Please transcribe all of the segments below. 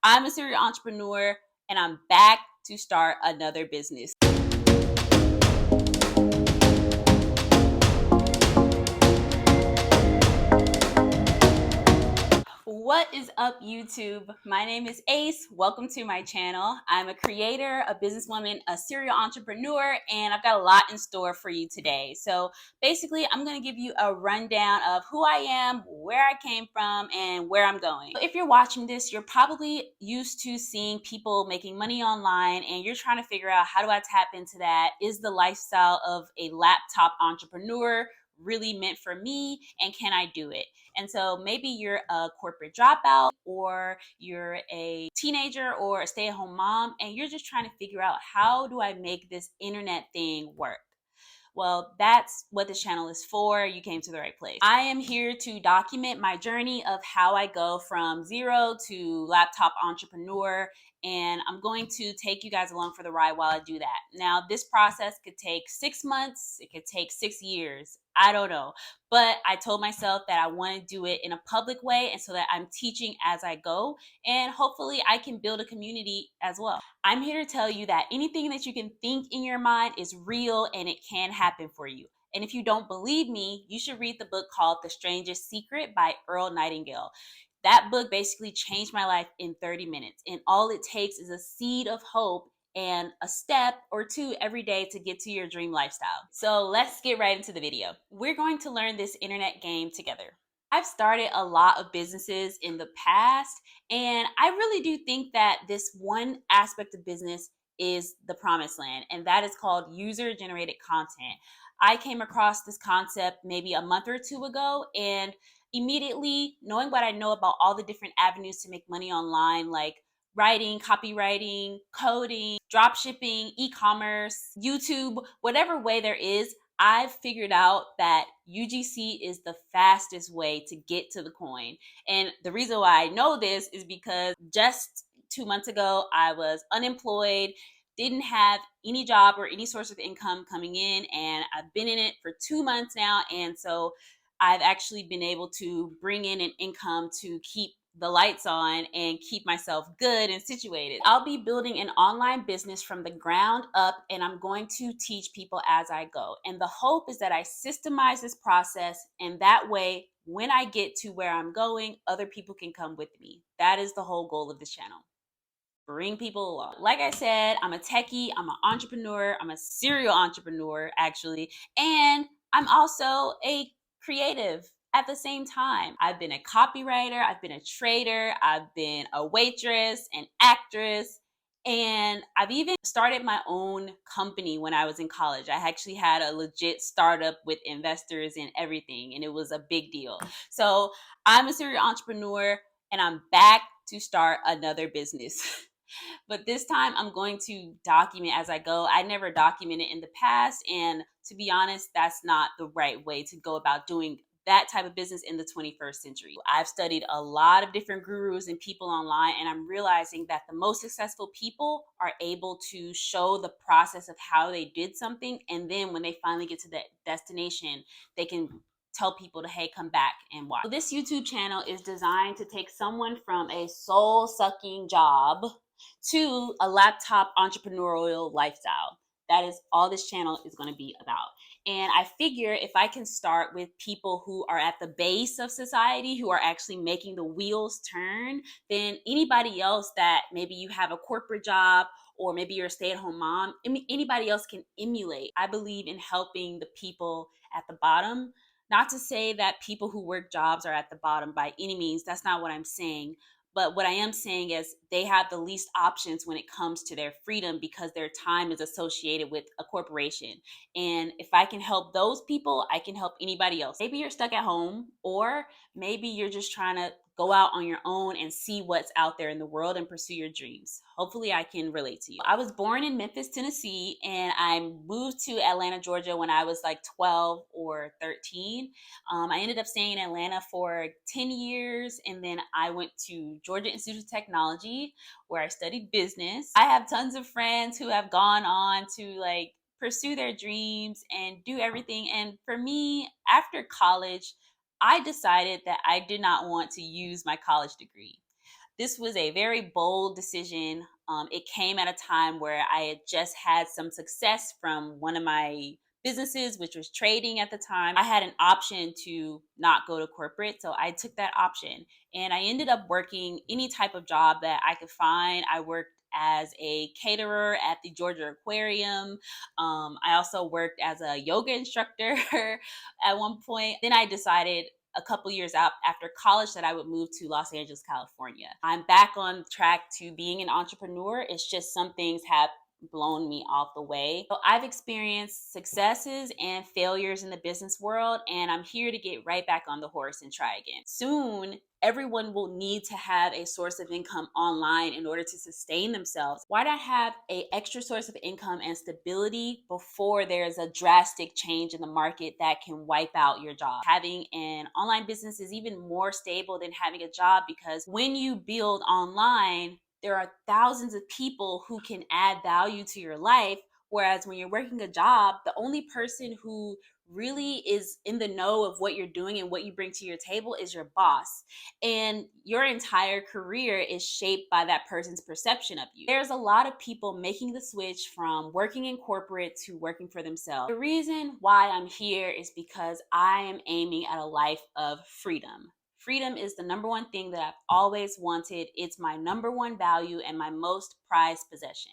I'm a serial entrepreneur and I'm back to start another business. What is up, YouTube? My name is Ace. Welcome to my channel. I'm a creator, a businesswoman, a serial entrepreneur, and I've got a lot in store for you today. So basically, I'm going to give you a rundown of who I am, where I came from, and where I'm going. If you're watching this, you're probably used to seeing people making money online, and you're trying to figure out, how do I tap into that? Is the lifestyle of a laptop entrepreneur really meant for me, and can I do it? And so maybe you're a corporate dropout, or you're a teenager or a stay-at-home mom, and you're just trying to figure out, how do I make this internet thing work? Well, that's what this channel is for. You came to the right place. I am here to document my journey of how I go from zero to laptop entrepreneur, and I'm going to take you guys along for the ride while I do that. Now, this process could take 6 months, it could take 6 years. I don't know. But I told myself that I want to do it in a public way, and so that I'm teaching as I go, and hopefully I can build a community as well. I'm here to tell you that anything that you can think in your mind is real, and it can happen for you. And if you don't believe me, you should read the book called The Strangest Secret by Earl Nightingale. That book basically changed my life in 30 minutes. And all it takes is a seed of hope and a step or two every day to get to your dream lifestyle. So let's get right into the video. We're going to learn this internet game together. I've started a lot of businesses in the past, and I really do think that this one aspect of business is the promised land, and that is called user-generated content. I came across this concept maybe a month or two ago, and immediately, knowing what I know about all the different avenues to make money online, like writing, copywriting, coding, drop shipping, e-commerce, YouTube, whatever way there is, I've figured out that UGC is the fastest way to get to the coin. And the reason why I know this is because just 2 months ago, I was unemployed, didn't have any job or any source of income coming in, and I've been in it for 2 months now. And so I've actually been able to bring in an income to keep the lights on and keep myself good and situated. I'll be building an online business from the ground up, and I'm going to teach people as I go. And the hope is that I systemize this process, and that way, when I get to where I'm going, other people can come with me. That is the whole goal of this channel. Bring people along. Like I said, I'm a techie, I'm an entrepreneur, I'm a serial entrepreneur, actually, and I'm also a creative at the same time. I've been a copywriter, I've been a trader, I've been a waitress, an actress, and I've even started my own company when I was in college. I actually had a legit startup with investors and everything, and it was a big deal. So I'm a serial entrepreneur, and I'm back to start another business. But this time I'm going to document as I go. I never documented in the past, and to be honest, that's not the right way to go about doing that type of business in the 21st century. I've studied a lot of different gurus and people online, and I'm realizing that the most successful people are able to show the process of how they did something, and then when they finally get to that destination, they can tell people to, hey, come back and watch. So this YouTube channel is designed to take someone from a soul-sucking job to a laptop entrepreneurial lifestyle. That is all this channel is going to be about. And I figure if I can start with people who are at the base of society, who are actually making the wheels turn, then anybody else that maybe you have a corporate job, or maybe you're a stay-at-home mom, anybody else can emulate. I believe in helping the people at the bottom. Not to say that people who work jobs are at the bottom by any means. That's not what I'm saying. But what I am saying is they have the least options when it comes to their freedom, because their time is associated with a corporation. And if I can help those people, I can help anybody else. Maybe you're stuck at home, or maybe you're just trying to go out on your own and see what's out there in the world and pursue your dreams. Hopefully I can relate to you. I was born in Memphis, Tennessee, and I moved to Atlanta, Georgia when I was like 12 or 13. I ended up staying in Atlanta for 10 years, and then I went to Georgia Institute of Technology, where I studied business. I have tons of friends who have gone on to like pursue their dreams and do everything. And for me, after college, I decided that I did not want to use my college degree. This was a very bold decision. It came at a time where I had just had some success from one of my businesses, which was trading at the time. I had an option to not go to corporate, so I took that option and I ended up working any type of job that I could find. I worked as a caterer at the Georgia Aquarium. I also worked as a yoga instructor at one point. Then I decided a couple years out after college that I would move to Los Angeles, California. I'm back on track to being an entrepreneur. It's just some things have blown me off the way. So I've experienced successes and failures in the business world, and I'm here to get right back on the horse and try again. Soon, everyone will need to have a source of income online in order to sustain themselves. Why not have an extra source of income and stability before there's a drastic change in the market that can wipe out your job? Having an online business is even more stable than having a job, because when you build online, there are thousands of people who can add value to your life. Whereas when you're working a job, the only person who really is in the know of what you're doing and what you bring to your table is your boss. And your entire career is shaped by that person's perception of you. There's a lot of people making the switch from working in corporate to working for themselves. The reason why I'm here is because I am aiming at a life of freedom. Freedom is the number one thing that I've always wanted. It's my number one value and my most prized possession.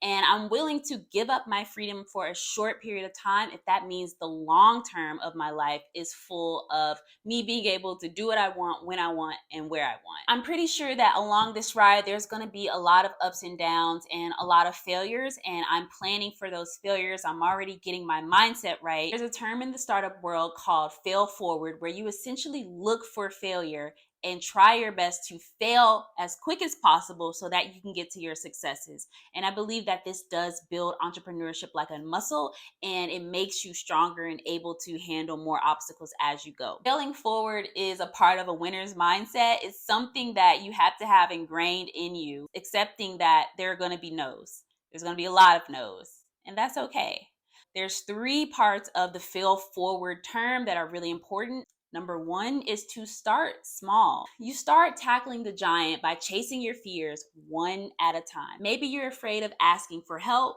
And I'm willing to give up my freedom for a short period of time if that means the long term of my life is full of me being able to do what I want, when I want, and where I want. I'm pretty sure that along this ride, there's going to be a lot of ups and downs and a lot of failures, and I'm planning for those failures. I'm already getting my mindset right. There's a term in the startup world called fail forward, where you essentially look for failure and try your best to fail as quick as possible so that you can get to your successes. And I believe that this does build entrepreneurship like a muscle, and it makes you stronger and able to handle more obstacles as you go. Failing forward is a part of a winner's mindset. It's something that you have to have ingrained in you, accepting that there are going to be no's. There's going to be a lot of no's, and that's okay. There's three parts of the fail forward term that are really important. Number one is to start small. You start tackling the giant by chasing your fears one at a time. Maybe you're afraid of asking for help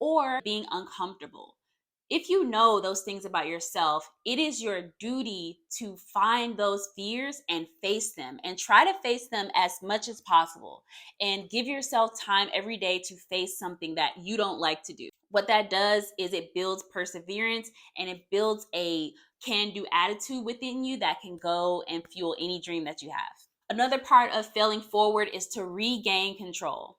or being uncomfortable. If you know those things about yourself, it is your duty to find those fears and face them, and try to face them as much as possible, and give yourself time every day to face something that you don't like to do. What that does is it builds perseverance, and it builds a can-do attitude within you that can go and fuel any dream that you have. Another part of failing forward is to regain control.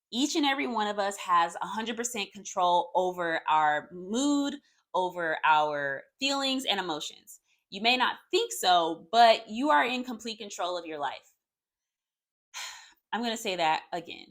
Each and every one of us has 100% control over our mood, over our feelings and emotions. You may not think so, but you are in complete control of your life. I'm going to say that again.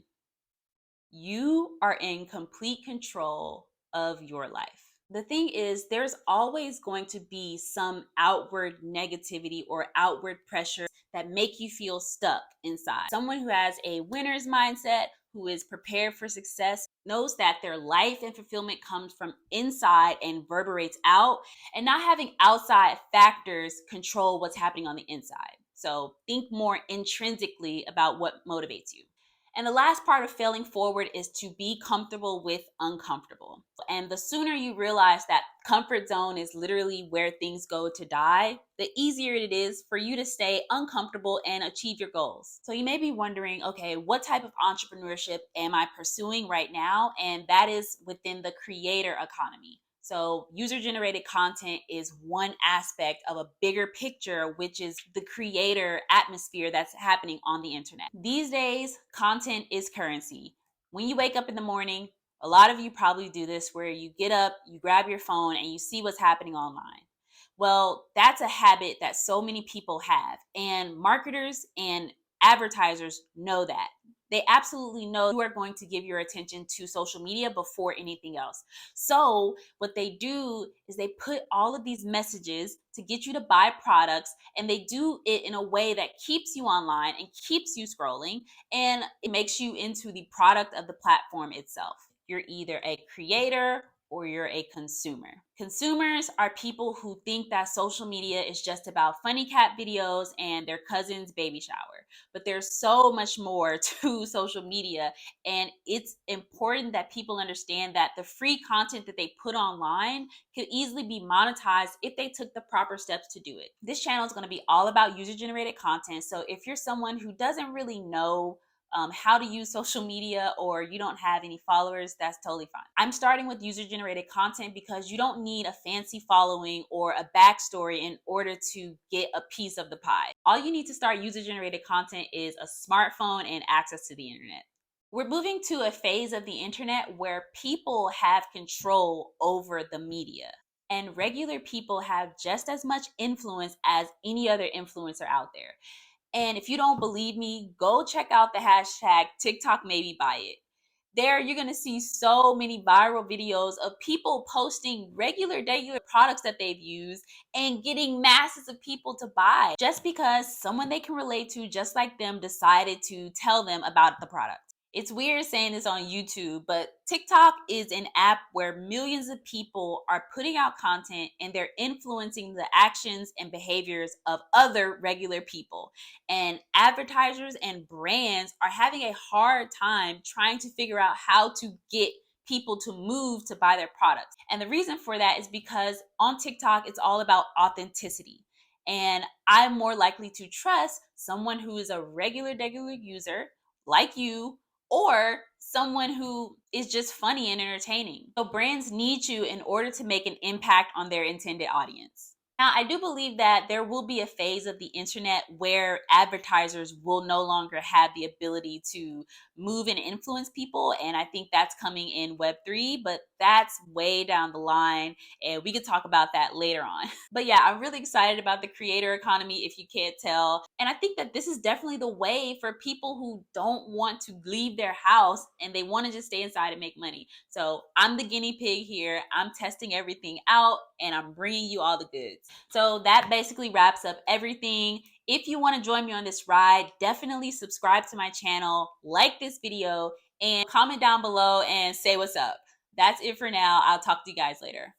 You are in complete control of your life. The thing is, there's always going to be some outward negativity or outward pressure that make you feel stuck inside. Someone who has a winner's mindset, who is prepared for success, knows that their life and fulfillment comes from inside and reverberates out, and not having outside factors control what's happening on the inside. So think more intrinsically about what motivates you. And the last part of failing forward is to be comfortable with uncomfortable. And the sooner you realize that comfort zone is literally where things go to die, the easier it is for you to stay uncomfortable and achieve your goals. So you may be wondering, okay, what type of entrepreneurship am I pursuing right now? And that is within the creator economy. So user-generated content is one aspect of a bigger picture, which is the creator atmosphere that's happening on the internet. These days, content is currency. When you wake up in the morning, a lot of you probably do this, where you get up, you grab your phone, and you see what's happening online. Well, that's a habit that so many people have, and marketers and advertisers know that. They absolutely know you are going to give your attention to social media before anything else. So what they do is they put all of these messages to get you to buy products, and they do it in a way that keeps you online and keeps you scrolling, and it makes you into the product of the platform itself. You're either a creator or you're a consumer. Consumers are people who think that social media is just about funny cat videos and their cousin's baby shower. But there's so much more to social media, and it's important that people understand that the free content that they put online could easily be monetized if they took the proper steps to do it. This channel is going to be all about user generated content. So if you're someone who doesn't really know how to use social media, or you don't have any followers, that's totally fine. I'm starting with user generated content because you don't need a fancy following or a backstory in order to get a piece of the pie. All you need to start user generated content is a smartphone and access to the internet. We're moving to a phase of the internet where people have control over the media, and regular people have just as much influence as any other influencer out there. And if you don't believe me, go check out the hashtag TikTok maybe buy it. There, you're gonna see so many viral videos of people posting regular products that they've used and getting masses of people to buy just because someone they can relate to, just like them, decided to tell them about the product. It's weird saying this on YouTube, but TikTok is an app where millions of people are putting out content and they're influencing the actions and behaviors of other regular people. And advertisers and brands are having a hard time trying to figure out how to get people to move to buy their products. And the reason for that is because on TikTok, it's all about authenticity. And I'm more likely to trust someone who is a regular user like you, or someone who is just funny and entertaining. So brands need you in order to make an impact on their intended audience. Now, I do believe that there will be a phase of the internet where advertisers will no longer have the ability to move and influence people. And I think that's coming in Web3, but that's way down the line. And we could talk about that later on. But yeah, I'm really excited about the creator economy, if you can't tell. And I think that this is definitely the way for people who don't want to leave their house and they want to just stay inside and make money. So I'm the guinea pig here. I'm testing everything out and I'm bringing you all the goods. So that basically wraps up everything. If you want to join me on this ride, definitely subscribe to my channel, like this video, and comment down below and say what's up. That's it for now. I'll talk to you guys later.